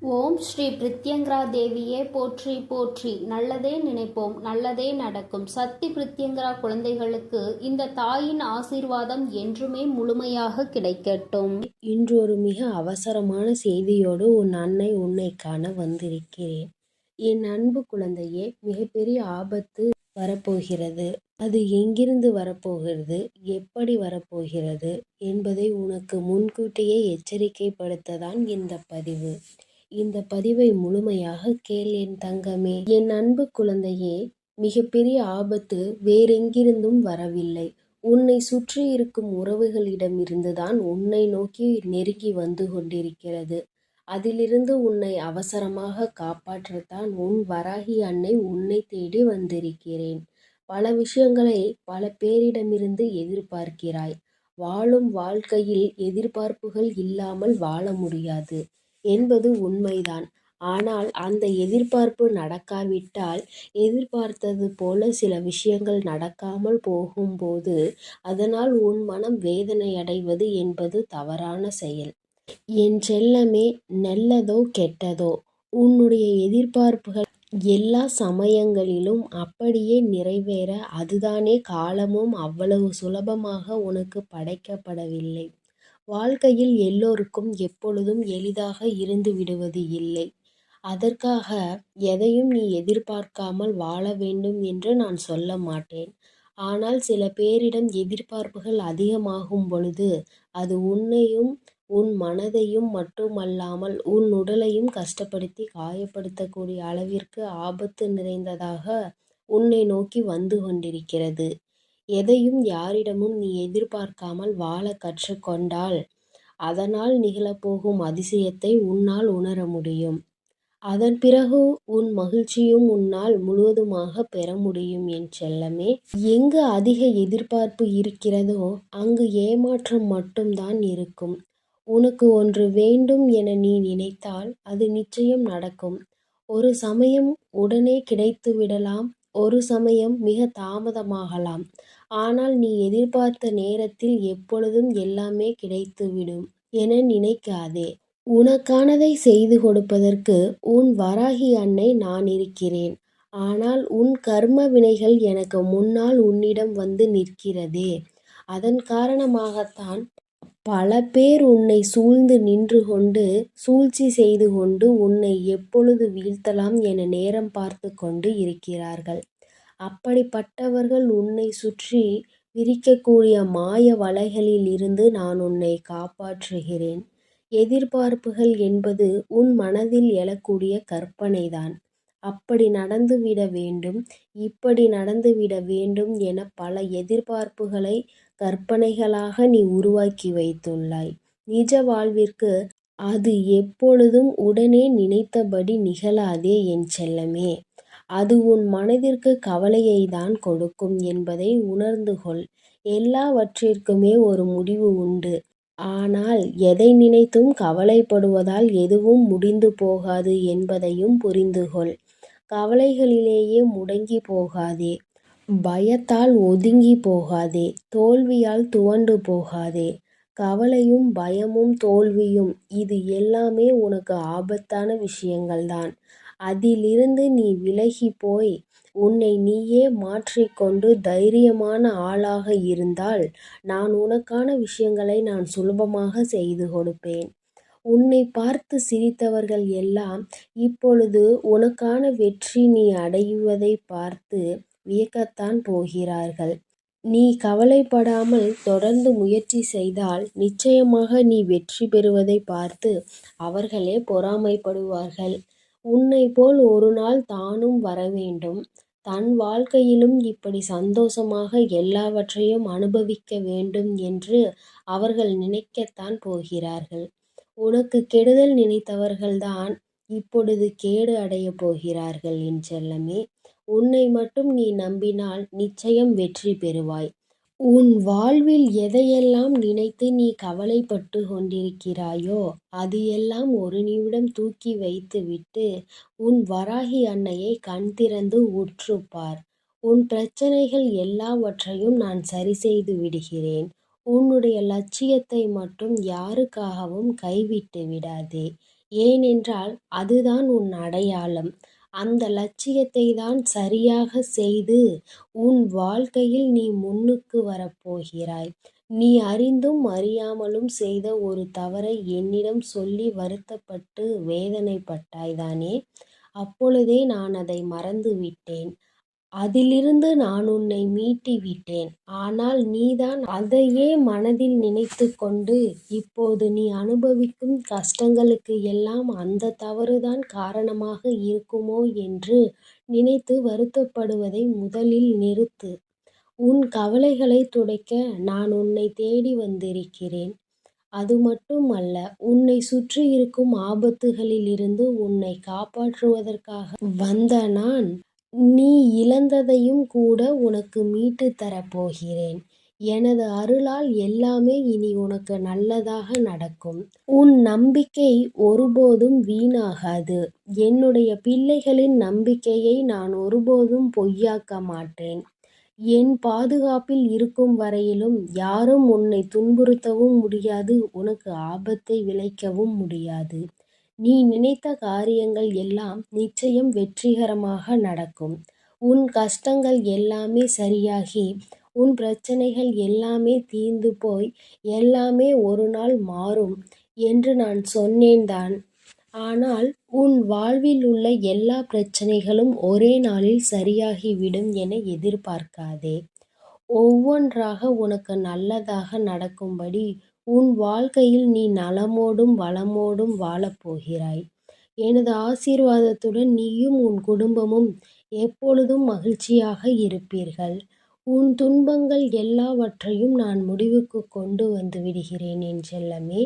ஓம் ஸ்ரீ பிரித்யங்கரா தேவியே போற்றி போற்றி. நல்லதே நினைப்போம், நல்லதே நடக்கும். சக்தி பிரித்யங்கரா குழந்தைகளுக்கு இந்த தாயின் ஆசீர்வாதம் என்றுமே முழுமையாக கிடைக்கட்டும். இன்று ஒரு மிக அவசரமான செய்தியோடு உன் அன்னை உன்னை காண வந்திருக்கிறேன். என் அன்பு குழந்தையே, மிகப்பெரிய ஆபத்து வரப்போகிறது. அது எங்கிருந்து வரப்போகிறது, எப்படி வரப்போகிறது என்பதை உனக்கு முன்கூட்டியே எச்சரிக்கைப்படுத்ததான் இந்த பதிவு. இந்த பதிவை முழுமையாக கேள் என் தங்கமே. என் அன்பு குழந்தையே, மிகப்பெரிய ஆபத்து வேறெங்கிருந்தும் வரவில்லை. உன்னை சுற்றி இருக்கும் உறவுகளிடமிருந்துதான் உன்னை நோக்கி நெருங்கி வந்து கொண்டிருக்கிறது. அதிலிருந்து உன்னை அவசரமாக காப்பாற்றத்தான் உன் வராகி அன்னை உன்னை தேடி வந்திருக்கிறேன். பல விஷயங்களை பல பேரிடமிருந்து எதிர்பார்க்கிறாய். வாழும் வாழ்க்கையில் எதிர்பார்ப்புகள் இல்லாமல் வாழ முடியாது என்பது உண்மைதான். ஆனால் அந்த எதிர்பார்ப்பு நடக்காவிட்டால், எதிர்பார்த்தது போல சில விஷயங்கள் நடக்காமல் போகும்போது அதனால் உன் மனம் வேதனையடைவது என்பது தவறான செயல். என் செல்லமே, நல்லதோ கெட்டதோ, உன்னுடைய எதிர்பார்ப்புகள் எல்லா சமயங்களிலும் அப்படியே நிறைவேற அதுதானே காலமும் அவ்வளவு சுலபமாக உனக்கு படைக்கப்படவில்லை. வாழ்க்கையில் எல்லோருக்கும் எப்பொழுதும் எளிதாக இருந்து விடுவது இல்லை. அதற்காக எதையும் நீ எதிர்பார்க்காமல் வாழ வேண்டும் என்று நான் சொல்ல மாட்டேன். ஆனால் சில பேரிடம் எதிர்பார்ப்புகள் அதிகமாகும் பொழுது அது உன்னையும் உன் மனதையும் மட்டுமல்லாமல் உன் உடலையும் கஷ்டப்படுத்தி காயப்படுத்தக்கூடிய அளவிற்கு ஆபத்து நிறைந்ததாக உன்னை நோக்கி வந்து கொண்டிருக்கிறது. எதையும் யாரிடமும் நீ எதிர்பார்க்காமல் வாழ கற்றுக்கொண்டால் அதனால் நிகழப்போகும் அதிசயத்தை உன்னால் உணர முடியும். அதன் பிறகு உன் மகிழ்ச்சியும் உன்னால் முழுவதுமாக பெற முடியும் என் செல்லமே. எங்கு அதிக எதிர்பார்ப்பு இருக்கிறதோ அங்கு ஏமாற்றம் மட்டும்தான் இருக்கும். உனக்கு ஒன்று வேண்டும் என நீ நினைத்தால் அது நிச்சயம் நடக்கும். ஒரு சமயம் உடனே கிடைத்து விடலாம், ஒரு சமயம் மிக தாமதமாகலாம். ஆனால் நீ எதிர்பார்த்த நேரத்தில் எப்பொழுதும் எல்லாமே கிடைத்துவிடும் என நினைக்காதே. உனக்கானதை செய்து கொடுப்பதற்கு உன் வராகி அன்னை நான் இருக்கிறேன். ஆனால் உன் கர்ம வினைகள் எனக்கு முன்னால் உன்னிடம் வந்து நிற்கிறதே. அதன் காரணமாகத்தான் பல பேர் உன்னை சூழ்ந்து நின்று கொண்டு சூழ்ச்சி செய்து கொண்டு உன்னை எப்பொழுது வீழ்த்தலாம் என நேரம் பார்த்து கொண்டு இருக்கிறார்கள். அப்படிப்பட்டவர்கள் உன்னை சுற்றி விரிக்கக்கூடிய மாய வலைகளில் இருந்து நான் உன்னை காப்பாற்றுகிறேன். எதிர்பார்ப்புகள் என்பது உன் மனதில் எழக்கூடிய கற்பனைதான். அப்படி நடந்துவிட வேண்டும், இப்படி நடந்துவிட வேண்டும் என பல எதிர்பார்ப்புகளை கற்பனைகளாக நீ உருவாக்கி வைத்துள்ளாய். நிஜ வாழ்விற்கு அது எப்பொழுதும் உடனே நினைத்தபடி நிகழாதே என் செல்லமே. அது உன் மனதிற்கு கவலையை தான் கொடுக்கும் என்பதை உணர்ந்து கொள். எல்லாவற்றிற்குமே ஒரு முடிவு உண்டு. ஆனால் எதை நினைத்தும் கவலைப்படுவதால் எதுவும் முடிந்து போகாது என்பதையும் புரிந்து கொள். கவலைகளிலேயே முடங்கி போகாதே. பயத்தால் ஒதுங்கி போகாதே. தோல்வியால் துவண்டு போகாதே. கவலையும் பயமும் தோல்வியும் இது எல்லாமே உனக்கு ஆபத்தான விஷயங்கள்தான். அதிலிருந்து நீ விலகி போய் உன்னை நீயே மாற்றிக்கொண்டு தைரியமான ஆளாக இருந்தால் நான் உனக்கான விஷயங்களை நான் சுலபமாக செய்து கொடுப்பேன். உன்னை பார்த்து சிரித்தவர்கள் எல்லாம் இப்பொழுது உனக்கான வெற்றி நீ அடைவதை பார்த்து வியக்கத்தான் போகிறார்கள். நீ கவலைப்படாமல் தொடர்ந்து முயற்சி செய்தால் நிச்சயமாக நீ வெற்றி பெறுவதை பார்த்து அவர்களே பொறாமைப்படுவார்கள். உன்னை போல் ஒரு நாள் தானும் வரவேண்டும். தன் வாழ்க்கையிலும் இப்படி சந்தோஷமாக எல்லாவற்றையும் அனுபவிக்க வேண்டும் என்று அவர்கள் நினைக்கத்தான் போகிறார்கள். உனக்கு கெடுதல் நினைத்தவர்கள்தான் இப்பொழுது கேடு அடையப் போகிறார்கள் என் செல்லமே. உன்னை மட்டும் நீ நம்பினால் நிச்சயம் வெற்றி பெறுவாய். உன் வாழ்வில் எதையெல்லாம் நினைத்து நீ கவலைப்பட்டு கொண்டிருக்கிறாயோ அது எல்லாம் ஒரு நிமிடம் தூக்கி வைத்துவிட்டு உன் வராகி அன்னையை கண் திறந்து உற்றுப்பார். உன் பிரச்சனைகள் எல்லாவற்றையும் நான் சரி செய்து விடுகிறேன். உன்னுடைய லட்சியத்தை மட்டும் யாருக்காகவும் கைவிட்டு விடாதே. ஏனென்றால் அதுதான் உன் அடையாளம். அந்த லட்சியத்தை தான் சரியாக செய்து உன் வாழ்க்கையில் நீ முன்னுக்கு வரப்போகிறாய். நீ அறிந்தும் அறியாமலும் செய்த ஒரு தவறை என்னிடம் சொல்லி வருத்தப்பட்டு வேதனைப்பட்டாய்தானே. அப்பொழுதே நான் அதை மறந்துவிட்டேன். அதிலிருந்து நான் உன்னை மீட்டி விட்டேன். ஆனால் நீதான் அதையே மனதில் நினைத்துக் கொண்டு இப்போது நீ அனுபவிக்கும் கஷ்டங்களுக்கு எல்லாம் அந்த தவறுதான் காரணமாக இருக்குமோ என்று நினைத்து வருத்தப்படுவதை முதலில் நிறுத்து. உன் கவலைகளை துடைக்க நான் உன்னை தேடி வந்திருக்கிறேன். அது மட்டுமல்ல, உன்னை சுற்றி இருக்கும் ஆபத்துகளில் இருந்து உன்னை காப்பாற்றுவதற்காக வந்த நான், நீ இழந்ததையும் கூட உனக்கு மீட்டுத் தரப்போகிறேன். எனது அருளால் எல்லாமே இனி உனக்கு நல்லதாக நடக்கும். உன் நம்பிக்கை ஒருபோதும் வீணாகாது. என்னுடைய பிள்ளைகளின் நம்பிக்கையை நான் ஒருபோதும் பொய்யாக்க மாட்டேன். என் பாதுகாப்பில் இருக்கும் வரையிலும் யாரும் உன்னை துன்புறுத்தவும் முடியாது, உனக்கு ஆபத்தை விளைக்கவும் முடியாது. நீ நினைத்த காரியங்கள் எல்லாம் நிச்சயம் வெற்றிகரமாக நடக்கும். உன் கஷ்டங்கள் எல்லாமே சரியாகி, உன் பிரச்சனைகள் எல்லாமே தீர்ந்து போய், எல்லாமே ஒரு நாள் மாறும் என்று நான் சொன்னேன்தான். ஆனால் உன் வாழ்வில் உள்ள எல்லா பிரச்சனைகளும் ஒரே நாளில் சரியாகிவிடும் என எதிர்பார்க்காதே. ஒவ்வொன்றாக உனக்கு நல்லதாக நடக்கும்படி உன் வாழ்க்கையில் நீ நலமோடும் வளமோடும் வாழப்போகிறாய். எனது ஆசீர்வாதத்துடன் நீயும் உன் குடும்பமும் எப்பொழுதும் மகிழ்ச்சியாக இருப்பீர்கள். உன் துன்பங்கள் எல்லாவற்றையும் நான் முடிவுக்கு கொண்டு வந்து விடுகிறேன் என் செல்லமே.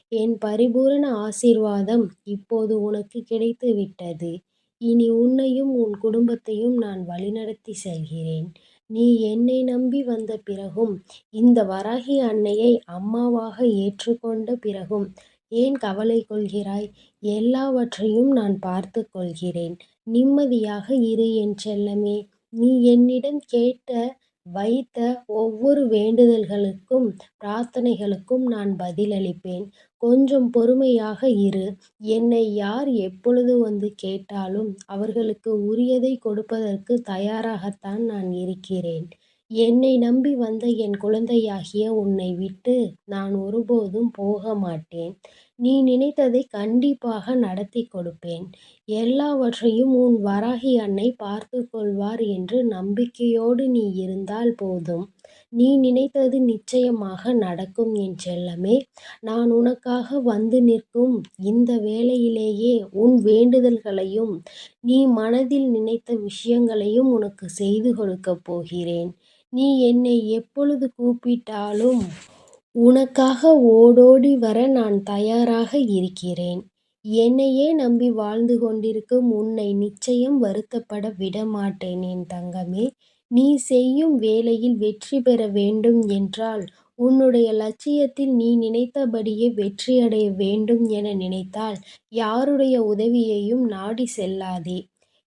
என் பரிபூரண ஆசீர்வாதம் இப்போது உனக்கு கிடைத்து விட்டது. இனி உன்னையும் உன் குடும்பத்தையும் நான் வழிநடத்தி செல்கிறேன். நீ என்னை நம்பி வந்த பிறகும், இந்த வராகி அன்னையை அம்மாவாக ஏற்றுக்கொண்ட பிறகும் ஏன் கவலை கொள்கிறாய்? எல்லாவற்றையும் நான் பார்த்து கொள்கிறேன். நிம்மதியாக இரு என் செல்லமே. நீ என்னிடம் கேட்ட வைத்த ஒவ்வொரு வேண்டுதல்களுக்கும் பிரார்த்தனைகளுக்கும் நான் பதிலளிப்பேன். கொஞ்சம் பொறுமையாக இரு. என்னை யார் எப்பொழுது வந்து கேட்டாலும் அவர்களுக்கு உரியதை கொடுப்பதற்கு தயாராகத்தான் நான் இருக்கிறேன். என்னை நம்பி வந்த என் குழந்தையாகிய உன்னை விட்டு நான் ஒருபோதும் போக மாட்டேன். நீ நினைத்ததை கண்டிப்பாக நடத்தி கொடுப்பேன். எல்லாவற்றையும் உன் வராகி அன்னை பார்த்து கொள்வார் என்று நம்பிக்கையோடு நீ இருந்தால் போதும். நீ நினைத்தது நிச்சயமாக நடக்கும் என் செல்லமே. நான் உனக்காக வந்து நிற்கும் இந்த வேளையிலேயே உன் வேண்டுதல்களையும் நீ மனதில் நினைத்த விஷயங்களையும் உனக்கு செய்து கொடுக்கப் போகிறேன். நீ என்னை எப்பொழுது கூப்பிட்டாலும் உனக்காக ஓடோடி வர நான் தயாராக இருக்கிறேன். என்னையே நம்பி வாழ்ந்து கொண்டிருக்கும் உன்னை நிச்சயம் வருத்தப்பட விடமாட்டேன் என் தங்கமே. நீ செய்யும் வேலையில் வெற்றி பெற வேண்டும் என்றால், உன்னுடைய லட்சியத்தில் நீ நினைத்தபடியே வெற்றியடைய வேண்டும் என நினைத்தால், யாருடைய உதவியையும் நாடி செல்லாதே.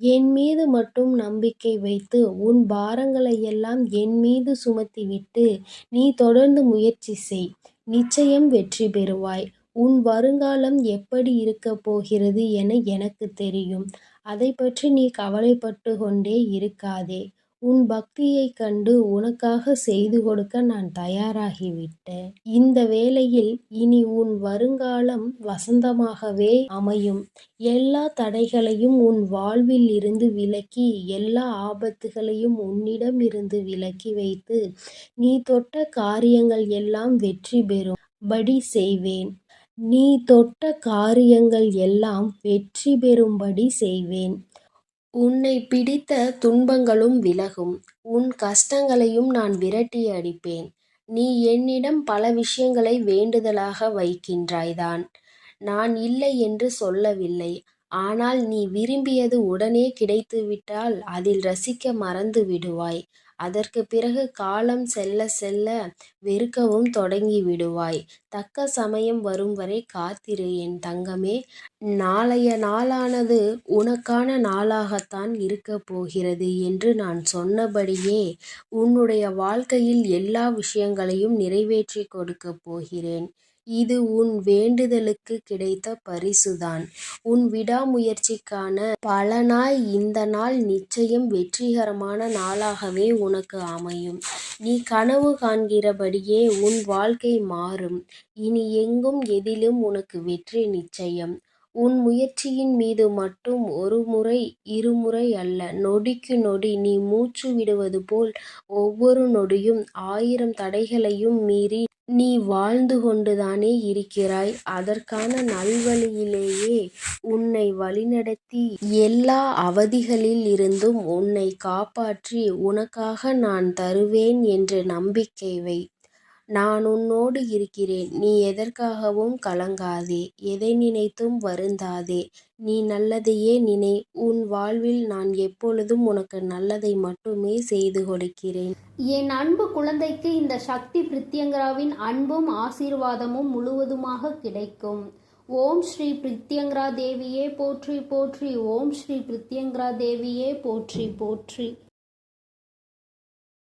என் மீது மட்டும் நம்பிக்கை வைத்து உன் பாரங்களையெல்லாம் என் மீது சுமத்திவிட்டு நீ தொடர்ந்து முயற்சி செய். நிச்சயம் வெற்றி பெறுவாய். உன் வருங்காலம் எப்படி இருக்கப் போகிறது என எனக்கு தெரியும். அதை பற்றி நீ கவலைப்பட்டு கொண்டே இருக்காதே. உன் பக்தியைக் கண்டு உனக்காக செய்து கொடுக்க நான் தயாராகிவிட்டேன். இந்த வேளையில் இனி உன் வருங்காலம் வசந்தமாகவே அமையும். எல்லா தடைகளையும் உன் வாழ்வில் இருந்து விலக்கி, எல்லா ஆபத்துகளையும் உன்னிடம் இருந்து விலக்கி வைத்து, நீ தொட்ட காரியங்கள் எல்லாம் வெற்றி பெறும்படி செய்வேன். நீ தொட்ட காரியங்கள் எல்லாம் வெற்றி பெறும்படி செய்வேன். உன்னை பிடித்த துன்பங்களும் விலகும். உன் கஷ்டங்களையும் நான் விரட்டி அடிப்பேன். நீ என்னிடம் பல விஷயங்களை வேண்டுதலாக வைக்கின்றாய்தான். நான் இல்லை என்று சொல்லவில்லை. ஆனால் நீ விரும்பியது உடனே கிடைத்துவிட்டால் அதில் ரசிக்க மறந்து விடுவாய். அதற்குப் பிறகு காலம் செல்ல செல்ல வெறுக்கவும் தொடங்கி விடுவாய். தக்க சமயம் வரும் வரை காத்திரு என் தங்கமே. நாளைய நாளானது உனக்கான நாளாகத்தான் இருக்கப் போகிறது என்று நான் சொன்னபடியே உன்னுடைய வாழ்க்கையில் எல்லா விஷயங்களையும் நிறைவேற்றிக் கொடுக்கப் போகிறேன். இது உன் வேண்டுதலுக்கு கிடைத்த பரிசுதான். உன் விடாமுயற்சிக்கான பலனாய் இந்த நாள் நிச்சயம் வெற்றிகரமான நாளாகவே உனக்கு அமையும். நீ கனவு காண்கிறபடியே உன் வாழ்க்கை மாறும். இனி எங்கும் எதிலும் உனக்கு வெற்றி நிச்சயம். உன் முயற்சியின் மீது மட்டும் ஒரு முறை இருமுறை அல்ல, நொடிக்கு நொடி நீ மூச்சு விடுவது போல் ஒவ்வொரு நொடியும் 1000 தடைகளையும் மீறி நீ வாழ்ந்து கொண்டுதானே இருக்கிறாய். அதற்கான நல்வழியிலேயே உன்னை வழிநடத்தி எல்லா அவதிகளில் இருந்தும் உன்னை காப்பாற்றி உனக்காக நான் தருவேன் என்று நம்பிக்கை வை. நான் உன்னோடு இருக்கிறேன். நீ எதற்காகவும் கலங்காதே, எதை நினைத்தும் வருந்தாதே. நீ நல்லதையே நினை. உன் வாழ்வில் நான் எப்பொழுதும் உனக்கு நல்லதை மட்டுமே செய்து கொடுக்கிறேன். என் அன்பு குழந்தைக்கு இந்த சக்தி பிரித்யங்கராவின் அன்பும் ஆசீர்வாதமும் முழுவதுமாக கிடைக்கும். ஓம் ஸ்ரீ பிரித்யங்கரா தேவியே போற்றி போற்றி. ஓம் ஸ்ரீ பிரித்யங்கரா தேவியே போற்றி போற்றி.